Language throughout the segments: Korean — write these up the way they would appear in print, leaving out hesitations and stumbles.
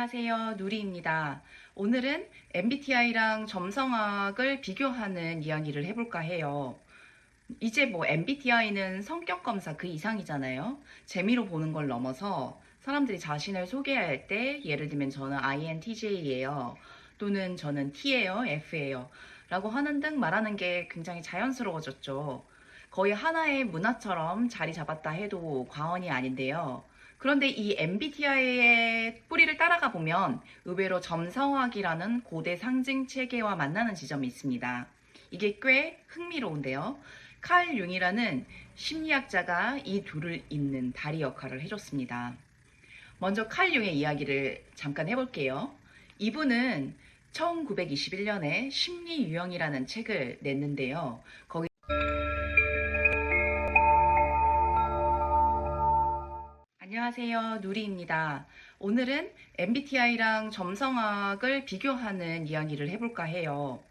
안녕하세요. 누리입니다. 오늘은 MBTI랑 점성학을 비교하는 이야기를 해볼까 해요. 이제 MBTI는 성격 검사 그 이상이잖아요. 재미로 보는 걸 넘어서 사람들이 자신을 소개할 때 예를 들면 저는 INTJ예요. 또는 저는 T예요, F예요. 라고 하는 등 말하는 게 굉장히 자연스러워졌죠. 거의 하나의 문화처럼 자리 잡았다 해도 과언이 아닌데요. 그런데 이 MBTI의 뿌리를 따라가 보면 의외로 점성학이라는 고대 상징 체계와 만나는 지점이 있습니다. 이게 꽤 흥미로운데요. 칼 융이라는 심리학자가 이 둘을 잇는 다리 역할을 해줬습니다. 먼저 칼 융의 이야기를 잠깐 해볼게요. 이분은 1921년에 심리 유형이라는 책을 냈는데요. 안녕하세요. 누리입니다. 오늘은 MBTI랑 점성학을 비교하는 이야기를 해볼까 해요.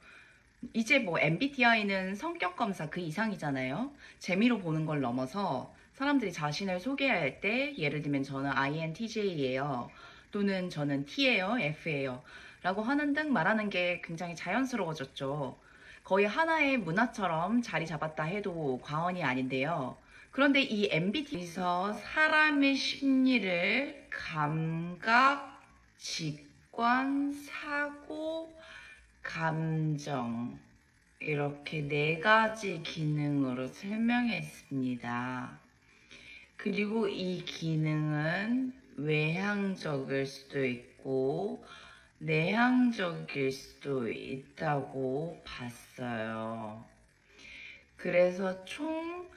이제 MBTI는 성격 검사 그 이상이잖아요. 재미로 보는 걸 넘어서 사람들이 자신을 소개할 때 예를 들면 저는 INTJ예요. 또는 저는 T예요, F예요. 라고 하는 등 말하는 게 굉장히 자연스러워졌죠. 거의 하나의 문화처럼 자리 잡았다 해도 과언이 아닌데요. 그런데 이 MBTI에서 사람의 심리를 감각, 직관, 사고, 감정 이렇게 네 가지 기능으로 설명했습니다. 그리고 이 기능은 외향적일 수도 있고 내향적일 수도 있다고 봤어요. 그래서 총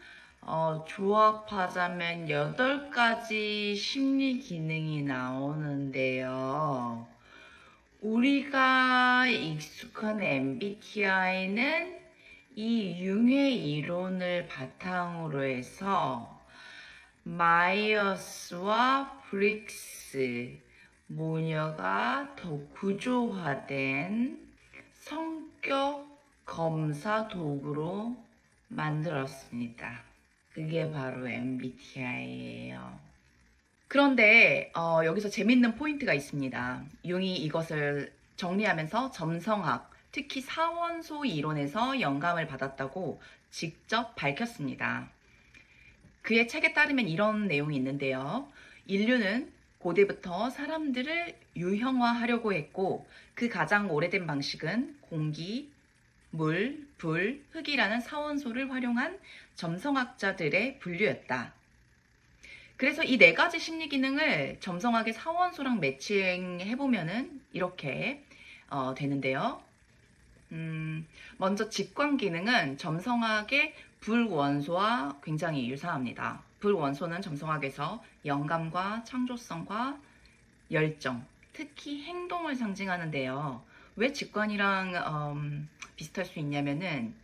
조합하자면 8가지 심리 기능이 나오는데요. 우리가 익숙한 MBTI는 이 융의 이론을 바탕으로 해서 마이어스와 브릭스 모녀가 더 구조화된 성격 검사 도구로 만들었습니다. 그게 바로 MBTI예요. 그런데 여기서 재밌는 포인트가 있습니다. 융이 이것을 정리하면서 점성학, 특히 사원소 이론에서 영감을 받았다고 직접 밝혔습니다. 그의 책에 따르면 이런 내용이 있는데요. 인류는 고대부터 사람들을 유형화하려고 했고 그 가장 오래된 방식은 공기, 물, 불, 흙이라는 사원소를 활용한 점성학자들의 분류였다. 그래서 이 네 가지 심리 기능을 점성학의 사원소랑 매칭해보면은 이렇게 되는데요. 먼저 직관 기능은 점성학의 불원소와 굉장히 유사합니다. 불원소는 점성학에서 영감과 창조성과 열정, 특히 행동을 상징하는데요. 왜 직관이랑 비슷할 수 있냐면은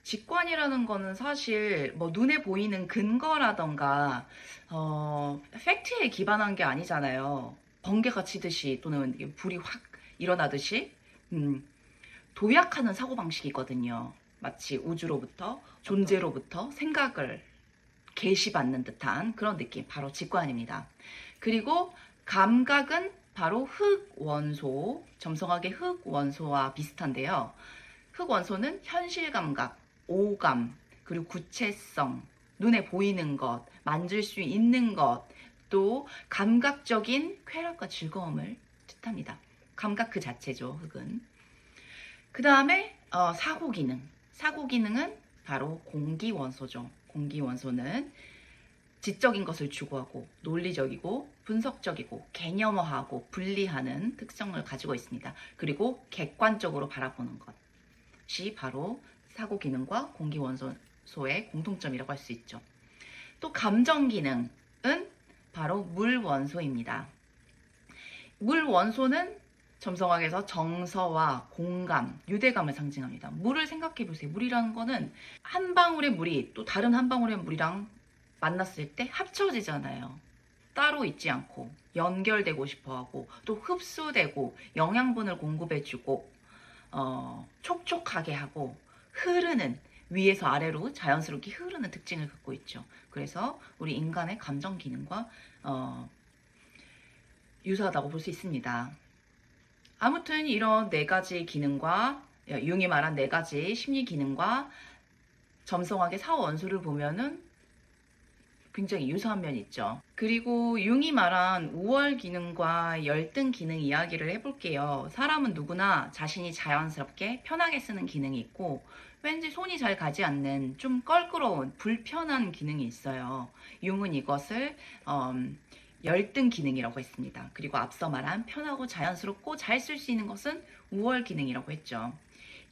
직관이라는 거는 사실 눈에 보이는 근거라던가 팩트에 기반한 게 아니잖아요. 번개가 치듯이 또는 불이 확 일어나듯이 도약하는 사고방식이거든요. 마치 우주로부터 존재로부터 생각을 계시받는 듯한 그런 느낌, 바로 직관입니다. 그리고 감각은 바로 흑원소, 점성학의 흑원소와 비슷한데요. 흑원소는 현실감각, 오감, 그리고 구체성, 눈에 보이는 것, 만질 수 있는 것, 또 감각적인 쾌락과 즐거움을 뜻합니다. 감각 그 자체죠, 흑은. 그 다음에 사고 기능. 사고 기능은 바로 공기원소죠. 공기원소는 지적인 것을 추구하고 논리적이고 분석적이고 개념화하고 분리하는 특성을 가지고 있습니다. 그리고 객관적으로 바라보는 것이 바로 사고 기능과 공기 원소의 공통점이라고 할 수 있죠. 또 감정 기능은 바로 물 원소입니다. 물 원소는 점성학에서 정서와 공감, 유대감을 상징합니다. 물을 생각해 보세요. 물이라는 거는 한 방울의 물이 또 다른 한 방울의 물이랑 만났을 때 합쳐지잖아요. 따로 있지 않고 연결되고 싶어하고 또 흡수되고 영양분을 공급해주고 촉촉하게 하고 흐르는 위에서 아래로 자연스럽게 흐르는 특징을 갖고 있죠. 그래서 우리 인간의 감정 기능과 유사하다고 볼 수 있습니다. 아무튼 이런 네 가지 기능과 융이 말한 네 가지 심리 기능과 점성학의 사원소를 보면은 굉장히 유사한 면이 있죠. 그리고 융이 말한 우월 기능과 열등 기능 이야기를 해볼게요. 사람은 누구나 자신이 자연스럽게 편하게 쓰는 기능이 있고 왠지 손이 잘 가지 않는 좀 껄끄러운 불편한 기능이 있어요. 융은 이것을 열등 기능이라고 했습니다. 그리고 앞서 말한 편하고 자연스럽고 잘 쓸 수 있는 것은 우월 기능이라고 했죠.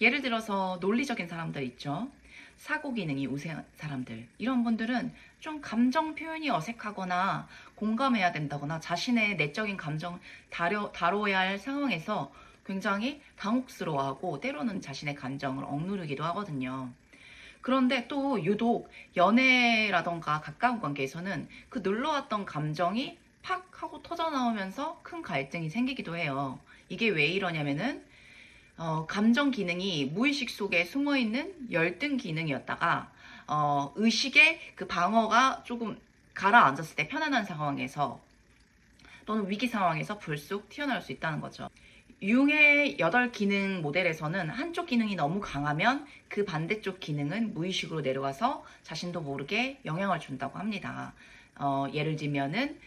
예를 들어서 논리적인 사람들 있죠. 사고 기능이 우세한 사람들. 이런 분들은 좀 감정 표현이 어색하거나 공감해야 된다거나 자신의 내적인 감정을 다뤄야 할 상황에서 굉장히 당혹스러워하고 때로는 자신의 감정을 억누르기도 하거든요. 그런데 또 유독 연애라던가 가까운 관계에서는 그 눌러왔던 감정이 팍 하고 터져나오면서 큰 갈등이 생기기도 해요. 이게 왜 이러냐면은 감정 기능이 무의식 속에 숨어있는 열등 기능이었다가 의식의 그 방어가 조금 가라앉았을 때 편안한 상황에서 또는 위기 상황에서 불쑥 튀어나올 수 있다는 거죠. 융의 8기능 모델에서는 한쪽 기능이 너무 강하면 그 반대쪽 기능은 무의식으로 내려가서 자신도 모르게 영향을 준다고 합니다. 예를 들면은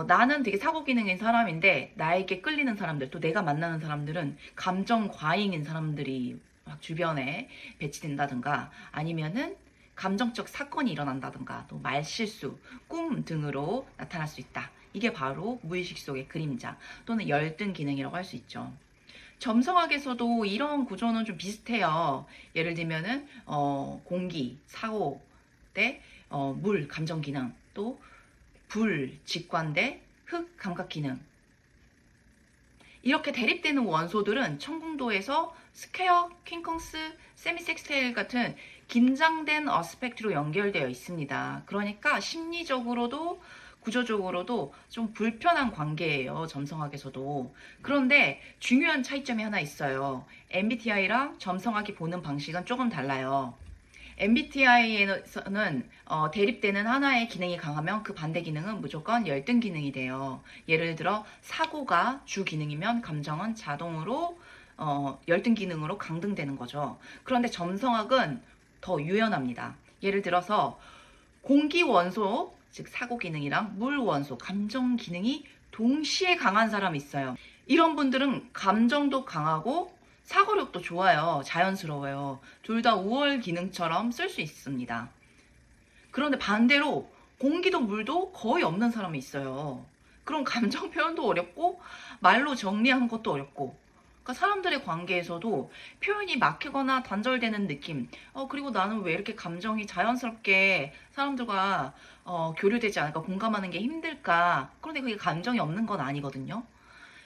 나는 되게 사고 기능인 사람인데 나에게 끌리는 사람들 또 내가 만나는 사람들은 감정 과잉인 사람들이 막 주변에 배치된다든가 아니면은 감정적 사건이 일어난다든가 또 말실수, 꿈 등으로 나타날 수 있다. 이게 바로 무의식 속의 그림자 또는 열등 기능이라고 할 수 있죠. 점성학에서도 이런 구조는 좀 비슷해요. 예를 들면은 공기, 사고 대 물, 감정 기능, 또 불, 직관 대 흑, 감각 기능. 이렇게 대립되는 원소들은 청궁도에서 스퀘어, 퀸컨스, 세미섹스테일 같은 긴장된 어스펙트로 연결되어 있습니다. 그러니까 심리적으로도 구조적으로도 좀 불편한 관계예요. 점성학에서도. 그런데 중요한 차이점이 하나 있어요. MBTI랑 점성학이 보는 방식은 조금 달라요. MBTI에서는 대립되는 하나의 기능이 강하면 그 반대 기능은 무조건 열등 기능이 돼요. 예를 들어 사고가 주 기능이면 감정은 자동으로 열등 기능으로 강등되는 거죠. 그런데 점성학은 더 유연합니다. 예를 들어서 공기 원소, 즉 사고 기능이랑 물 원소, 감정 기능이 동시에 강한 사람이 있어요. 이런 분들은 감정도 강하고 사고력도 좋아요. 자연스러워요. 둘 다 우월 기능처럼 쓸 수 있습니다. 그런데 반대로 공기도 물도 거의 없는 사람이 있어요. 그럼 감정 표현도 어렵고 말로 정리하는 것도 어렵고 그러니까 사람들의 관계에서도 표현이 막히거나 단절되는 느낌 그리고 나는 왜 이렇게 감정이 자연스럽게 사람들과 교류되지 않을까 공감하는 게 힘들까 그런데 그게 감정이 없는 건 아니거든요.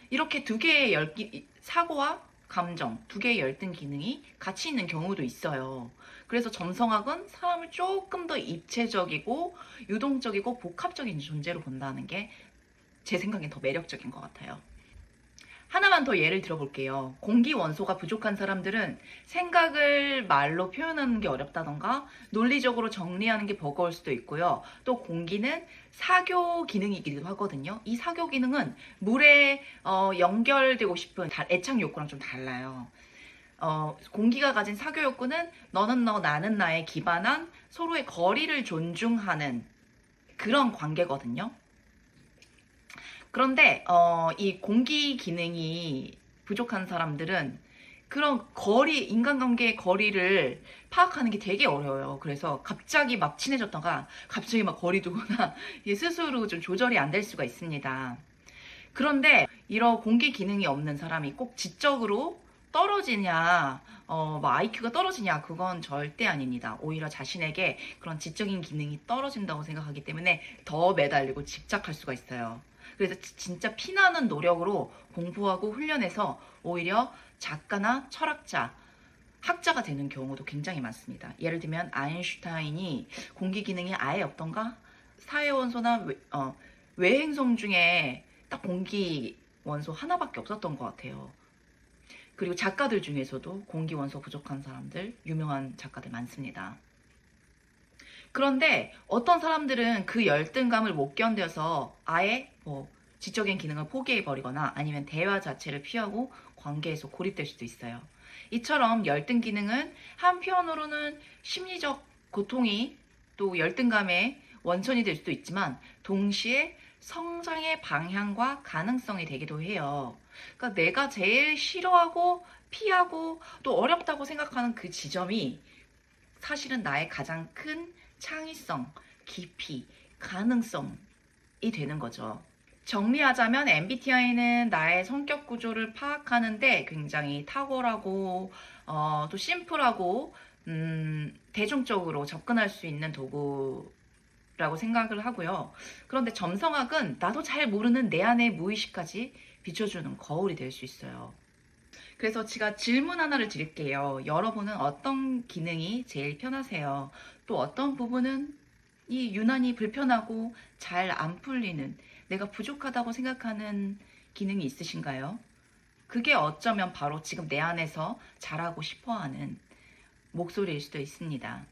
이렇게 두 개의 사고와 감정, 두 개의 열등 기능이 같이 있는 경우도 있어요. 그래서 점성학은 사람을 조금 더 입체적이고 유동적이고 복합적인 존재로 본다는 게 제 생각엔 더 매력적인 것 같아요. 하나만 더 예를 들어볼게요. 공기 원소가 부족한 사람들은 생각을 말로 표현하는 게 어렵다던가 논리적으로 정리하는 게 버거울 수도 있고요. 또 공기는 사교 기능이기도 하거든요. 이 사교 기능은 물에 연결되고 싶은 애착 욕구랑 좀 달라요. 공기가 가진 사교 욕구는 너는 너 나는 나에 기반한 서로의 거리를 존중하는 그런 관계거든요. 그런데 이 공기 기능이 부족한 사람들은 그런 인간관계의 거리를 파악하는 게 되게 어려워요. 그래서 갑자기 막 친해졌다가 갑자기 막 거리 두거나 스스로 좀 조절이 안 될 수가 있습니다. 그런데 이런 공기 기능이 없는 사람이 꼭 지적으로 떨어지냐, 뭐 IQ가 떨어지냐, 그건 절대 아닙니다. 오히려 자신에게 그런 지적인 기능이 떨어진다고 생각하기 때문에 더 매달리고 집착할 수가 있어요. 그래서 진짜 피나는 노력으로 공부하고 훈련해서 오히려 작가나 철학자, 학자가 되는 경우도 굉장히 많습니다. 예를 들면 아인슈타인이 공기 기능이 아예 없던가? 사회원소나 외행성 중에 딱 공기 원소 하나밖에 없었던 것 같아요. 그리고 작가들 중에서도 공기 원소 부족한 사람들, 유명한 작가들 많습니다. 그런데 어떤 사람들은 그 열등감을 못 견뎌서 아예 지적인 기능을 포기해버리거나 아니면 대화 자체를 피하고 관계에서 고립될 수도 있어요. 이처럼 열등 기능은 한편으로는 심리적 고통이 또 열등감의 원천이 될 수도 있지만 동시에 성장의 방향과 가능성이 되기도 해요. 그러니까 내가 제일 싫어하고 피하고 또 어렵다고 생각하는 그 지점이 사실은 나의 가장 큰 창의성, 깊이, 가능성이 되는 거죠. 정리하자면 MBTI는 나의 성격 구조를 파악하는데 굉장히 탁월하고 또 심플하고 대중적으로 접근할 수 있는 도구라고 생각을 하고요. 그런데 점성학은 나도 잘 모르는 내 안의 무의식까지 비춰주는 거울이 될 수 있어요. 그래서 제가 질문 하나를 드릴게요. 여러분은 어떤 기능이 제일 편하세요? 또 어떤 부분은 이 유난히 불편하고 잘 안 풀리는 내가 부족하다고 생각하는 기능이 있으신가요? 그게 어쩌면 바로 지금 내 안에서 잘하고 싶어 하는 목소리일 수도 있습니다.